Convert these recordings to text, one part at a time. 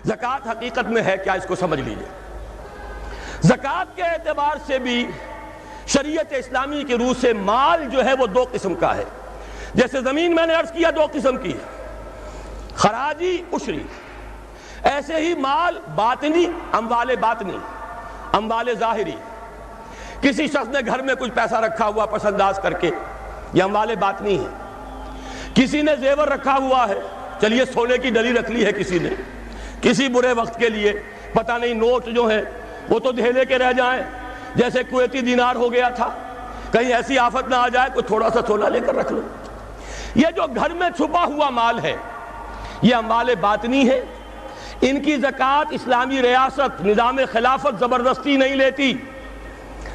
زکوٰۃ حقیقت میں ہے کیا، اس کو سمجھ لیجئے۔ زکوٰۃ کے اعتبار سے بھی شریعت اسلامی کی روح سے مال جو ہے وہ دو قسم کا ہے۔ جیسے زمین میں نے عرض کیا دو قسم کی ہے، خراجی عشری، ایسے ہی مال باطنی، اموال باطنی، اموال ظاہری۔ کسی شخص نے گھر میں کچھ پیسہ رکھا ہوا پس انداز کر کے، یہ اموال باطنی ہے۔ کسی نے زیور رکھا ہوا ہے، چلیے سونے کی ڈلی رکھ لی ہے کسی نے، کسی برے وقت کے لیے، پتہ نہیں نوٹ جو ہیں وہ تو دھیلے کے رہ جائیں، جیسے کویتی دینار ہو گیا تھا، کہیں ایسی آفت نہ آ جائے کوئی تھوڑا سا سونا لے کر رکھ لو۔ یہ جو گھر میں چھپا ہوا مال ہے یہ اموال باطنی ہے، ان کی زکوٰۃ اسلامی ریاست نظام خلافت زبردستی نہیں لیتی،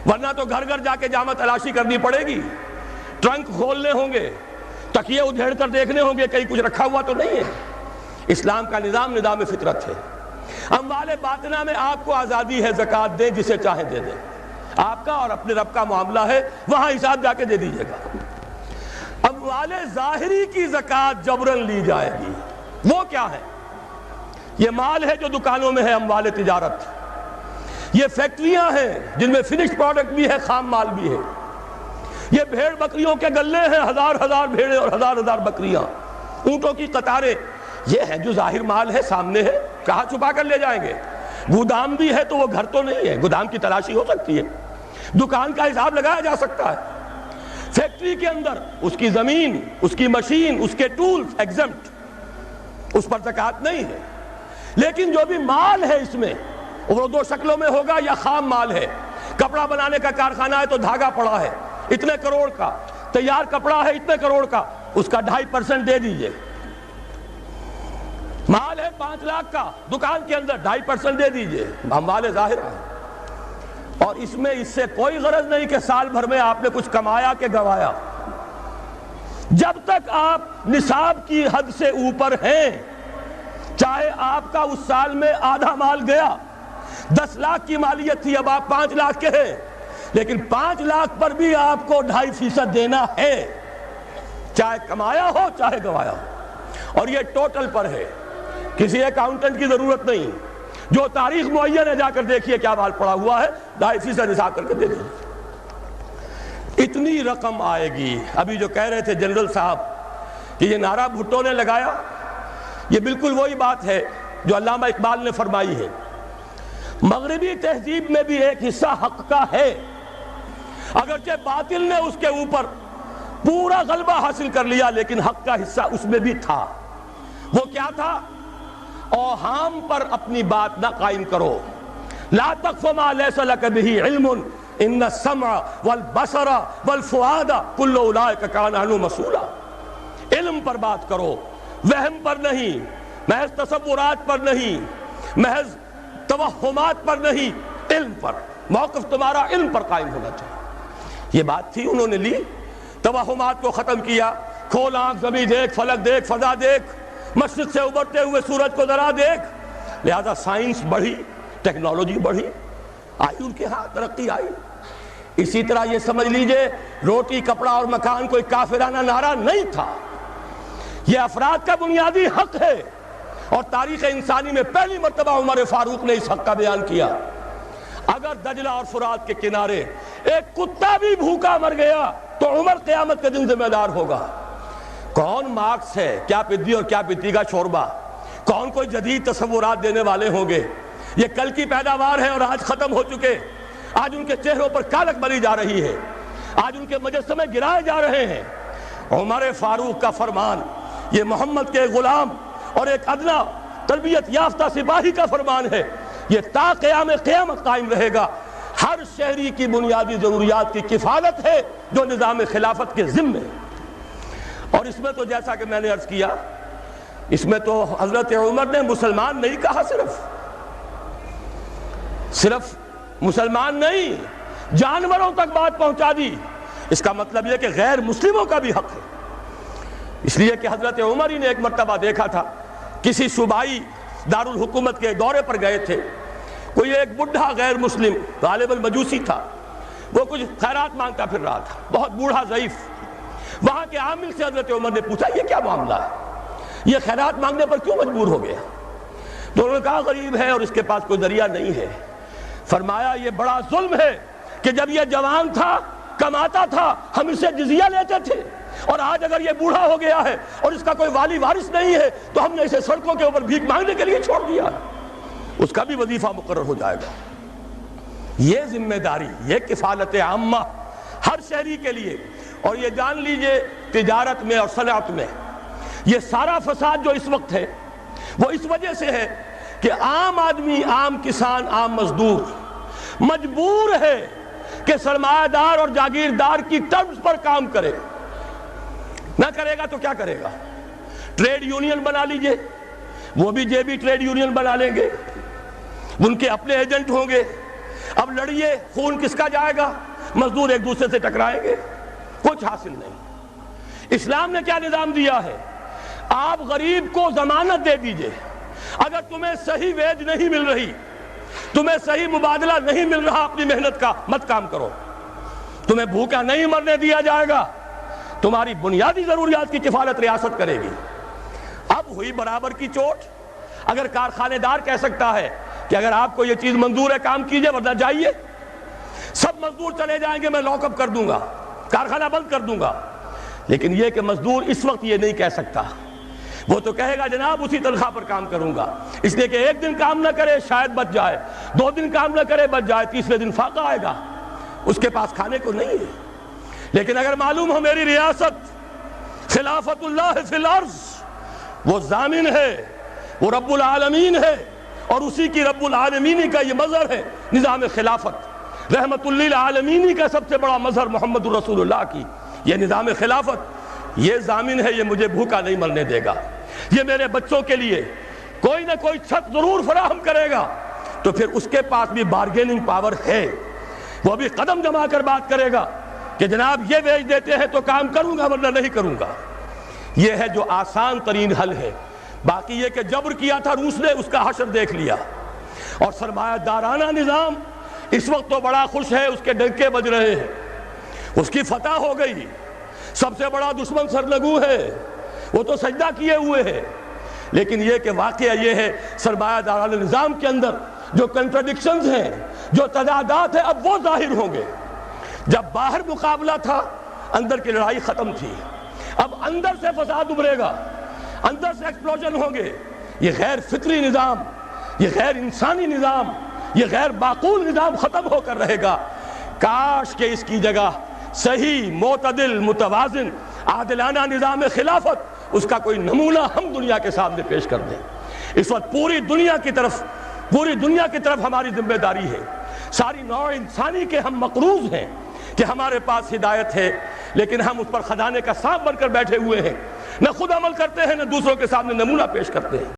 ورنہ تو گھر گھر جا کے جامع تلاشی کرنی پڑے گی، ٹرنک کھولنے ہوں گے، تکیے ادھیڑ کر دیکھنے ہوں گے کہیں کچھ رکھا ہوا تو نہیں ہے۔ اسلام کا نظام فطرت ہے۔ اموال باطنہ میں آپ کو آزادی ہے، زکوٰۃ دیں جسے چاہیں دے دیں، آپ کا اور اپنے رب کا معاملہ ہے، وہاں حساب جا کے دے دیجئے گا۔ اموال ظاہری کی زکوٰۃ جبراً لی جائے گی۔ وہ کیا ہے؟ یہ مال ہے جو دکانوں میں ہے، اموال تجارت۔ یہ فیکٹریاں ہیں جن میں فنشڈ پروڈکٹ بھی ہے، خام مال بھی ہے۔ یہ بھیڑ بکریوں کے گلے ہیں، ہزار ہزار بھیڑیں اور ہزار ہزار بکریاں، اونٹوں کی قطاریں، یہ ہے جو ظاہر مال ہے، سامنے ہے، کہاں چھپا کر لے جائیں گے؟ گودام بھی ہے تو وہ گھر تو نہیں ہے، گودام کی تلاشی ہو سکتی ہے، دکان کا حساب لگایا جا سکتا ہے۔ فیکٹری کے اندر اس کی زمین، اس کی مشین، اس کے ٹولز ایگزمپٹ، اس پر زکوٰۃ نہیں ہے۔ لیکن جو بھی مال ہے اس میں وہ دو شکلوں میں ہوگا، یا خام مال ہے، کپڑا بنانے کا کارخانہ ہے تو دھاگا پڑا ہے اتنے کروڑ کا، تیار کپڑا ہے اتنے کروڑ کا، اس کا 2.5% دے دیجئے۔ مال ہے 5 لاکھ کا دکان کے اندر، 2.5% دے دیجئے، اموال ظاہر ہے۔ اور اس میں اس سے کوئی غرض نہیں کہ سال بھر میں آپ نے کچھ کمایا کہ گوایا۔ جب تک آپ نصاب کی حد سے اوپر ہیں، چاہے آپ کا اس سال میں آدھا مال گیا، 10 لاکھ کی مالیت تھی، اب آپ 5 لاکھ کے ہیں، لیکن 5 لاکھ پر بھی آپ کو 2.5% دینا ہے، چاہے کمایا ہو چاہے گوایا ہو۔ اور یہ ٹوٹل پر ہے، کسی اکاؤنٹنٹ کی ضرورت نہیں، جو تاریخ معین ہے جا کر دیکھیے کیا مال پڑا ہوا ہے، 2.5% حساب کر کے دے دیجیے۔ اتنی رقم آئے گی۔ ابھی جو کہہ رہے تھے جنرل صاحب کہ یہ نعرہ بھٹو نے لگایا، یہ بالکل وہی بات ہے جو علامہ اقبال نے فرمائی ہے۔ مغربی تہذیب میں بھی ایک حصہ حق کا ہے، اگرچہ باطل نے اس کے اوپر پورا غلبہ حاصل کر لیا، لیکن حق کا حصہ اس میں بھی تھا۔ وہ کیا تھا؟ اوہام پر اپنی بات نہ قائم کرو، لا تقف ما لیس لک بہ علم ان السمع والبصر والفؤاد کل اولئک کان عنہ مسئولا۔ علم پر بات کرو، وہم پر نہیں، محض تصورات پر نہیں، محض توہمات پر نہیں، علم پر۔ موقف تمہارا علم پر قائم ہونا چاہیے۔ یہ بات تھی، انہوں نے لی، توہمات کو ختم کیا، کھول آنکھ، زمین دیکھ، فلک دیکھ، فضا دیکھ، مشرق سے ابھرتے ہوئے سورج کو ذرا دیکھ۔ لہذا سائنس بڑھی، ٹیکنالوجی بڑھی، آئی ان کے ہاں ترقی آئی۔ اسی طرح یہ سمجھ لیجئے روٹی، کپڑا اور مکان کوئی کافرانہ نعرہ نہیں تھا، یہ افراد کا بنیادی حق ہے، اور تاریخ انسانی میں پہلی مرتبہ عمر فاروق نے اس حق کا بیان کیا۔ اگر دجلہ اور فرات کے کنارے ایک کتا بھی بھوکا مر گیا تو عمر قیامت کے دن ذمہ دار ہوگا۔ کون مارکس ہے، کیا پدی اور کیا پتی کا شوربہ، کون کوئی جدید تصورات دینے والے ہوں گے؟ یہ کل کی پیداوار ہے اور آج ختم ہو چکے، آج ان کے چہروں پر کالک بری جا رہی ہے، آج ان کے مجسمے گرائے جا رہے ہیں۔ عمر فاروق کا فرمان، یہ محمد کے غلام اور ایک ادنا تربیت یافتہ سپاہی کا فرمان ہے، یہ تا قیام قیامت قائم رہے گا۔ ہر شہری کی بنیادی ضروریات کی کفالت ہے جو نظام خلافت کے ذمے ہے۔ اور اس میں تو جیسا کہ میں نے عرض کیا، اس میں تو حضرت عمر نے مسلمان نہیں کہا، صرف مسلمان نہیں، جانوروں تک بات پہنچا دی۔ اس کا مطلب یہ کہ غیر مسلموں کا بھی حق ہے۔ اس لیے کہ حضرت عمر ہی نے ایک مرتبہ دیکھا تھا، کسی صوبائی دارالحکومت کے دورے پر گئے تھے، کوئی ایک بڈھا غیر مسلم غالباً مجوسی تھا، وہ کچھ خیرات مانگتا پھر رہا تھا، بہت بوڑھا ضعیف۔ وہاں کے عامل سے حضرت عمر نے پوچھا یہ کیا معاملہ ہے، یہ خیرات مانگنے پر کیوں مجبور ہو گیا؟ تو انہوں نے کہا غریب ہے اور اس کے پاس کوئی ذریعہ نہیں ہے۔ فرمایا یہ بڑا ظلم ہے کہ جب یہ جوان تھا، کماتا تھا، ہم اسے جزیہ لیتے تھے، اور آج اگر یہ بوڑھا ہو گیا ہے اور اس کا کوئی والی وارث نہیں ہے تو ہم نے اسے سڑکوں کے اوپر بھیک مانگنے کے لیے چھوڑ دیا، اس کا بھی وظیفہ مقرر ہو جائے گا۔ یہ ذمہ داری، یہ کفالت عامہ ہر شہری کے لیے۔ اور یہ جان لیجئے تجارت میں اور صنعت میں یہ سارا فساد جو اس وقت ہے وہ اس وجہ سے ہے کہ عام آدمی، عام کسان، عام مزدور مجبور ہے کہ سرمایہ دار اور جاگیردار کی ٹرمز پر کام کرے۔ نہ کرے گا تو کیا کرے گا؟ ٹریڈ یونین بنا لیجئے، وہ بھی جیبی ٹریڈ یونین بنا لیں گے، ان کے اپنے ایجنٹ ہوں گے۔ اب لڑیے، خون کس کا جائے گا؟ مزدور ایک دوسرے سے ٹکرائیں گے، کچھ حاصل نہیں۔ اسلام نے کیا نظام دیا ہے؟ آپ غریب کو ضمانت دے دیجئے، اگر تمہیں صحیح ویج نہیں مل رہی، تمہیں صحیح مبادلہ نہیں مل رہا اپنی محنت کا، مت کام کرو، تمہیں بھوکا نہیں مرنے دیا جائے گا، تمہاری بنیادی ضروریات کی کفالت ریاست کرے گی۔ اب ہوئی برابر کی چوٹ۔ اگر کارخانے دار کہہ سکتا ہے کہ اگر آپ کو یہ چیز منظور ہے کام کیجئے ورنہ جائیے، سب مزدور چلے جائیں گے، میں لاک اپ کر دوں گا، کارخانہ بند کر دوں گا، لیکن یہ کہ مزدور اس وقت یہ نہیں کہہ سکتا، وہ تو کہے گا جناب اسی تنخواہ پر کام کروں گا، اس لیے کہ ایک دن کام نہ کرے شاید بچ جائے، 2 دن کام نہ کرے بچ جائے، تیسرے دن فاقہ آئے گا، اس کے پاس کھانے کو نہیں ہے۔ لیکن اگر معلوم ہو میری ریاست خلافت اللہ فی الارض، وہ ضامن ہے، وہ رب العالمین ہے، اور اسی کی رب العالمینی کا یہ مظہر ہے نظام خلافت، رحمت للعالمینی کا سب سے بڑا مظہر محمد رسول اللہ کی یہ نظام خلافت، یہ ضامن ہے، یہ مجھے بھوکا نہیں مرنے دے گا، یہ میرے بچوں کے لیے کوئی نہ کوئی چھت ضرور فراہم کرے گا، تو پھر اس کے پاس بھی بارگیننگ پاور ہے، وہ بھی قدم جما کر بات کرے گا کہ جناب یہ ویج دیتے ہیں تو کام کروں گا ورنہ نہیں کروں گا۔ یہ ہے جو آسان ترین حل ہے۔ باقی یہ کہ جبر کیا تھا روس نے، اس کا حشر دیکھ لیا، اور سرمایہ دارانہ نظام اس وقت تو بڑا خوش ہے، اس کے ڈنکے بج رہے ہیں، اس کی فتح ہو گئی، سب سے بڑا دشمن سرنگوں ہے، وہ تو سجدہ کیے ہوئے ہے۔ لیکن یہ کہ واقعہ یہ ہے سرمایہ دارانہ نظام کے اندر جو کنٹرڈکشنز ہیں، جو تضادات ہیں، اب وہ ظاہر ہوں گے۔ جب باہر مقابلہ تھا، اندر کی لڑائی ختم تھی، اب اندر سے فساد ابھرے گا، اندر سے ایکسپلوژن ہوں گے۔ یہ غیر فطری نظام، یہ غیر انسانی نظام، یہ غیر معقول نظام ختم ہو کر رہے گا۔ کاش کہ اس کی جگہ صحیح، معتدل، متوازن، عادلانہ نظام خلافت، اس کا کوئی نمونہ ہم دنیا کے سامنے پیش کر دیں۔ اس وقت پوری دنیا کی طرف ہماری ذمہ داری ہے، ساری نوع انسانی کے ہم مقروض ہیں کہ ہمارے پاس ہدایت ہے، لیکن ہم اس پر خزانے کا سانپ بن کر بیٹھے ہوئے ہیں، نہ خود عمل کرتے ہیں نہ دوسروں کے سامنے نمونہ پیش کرتے ہیں۔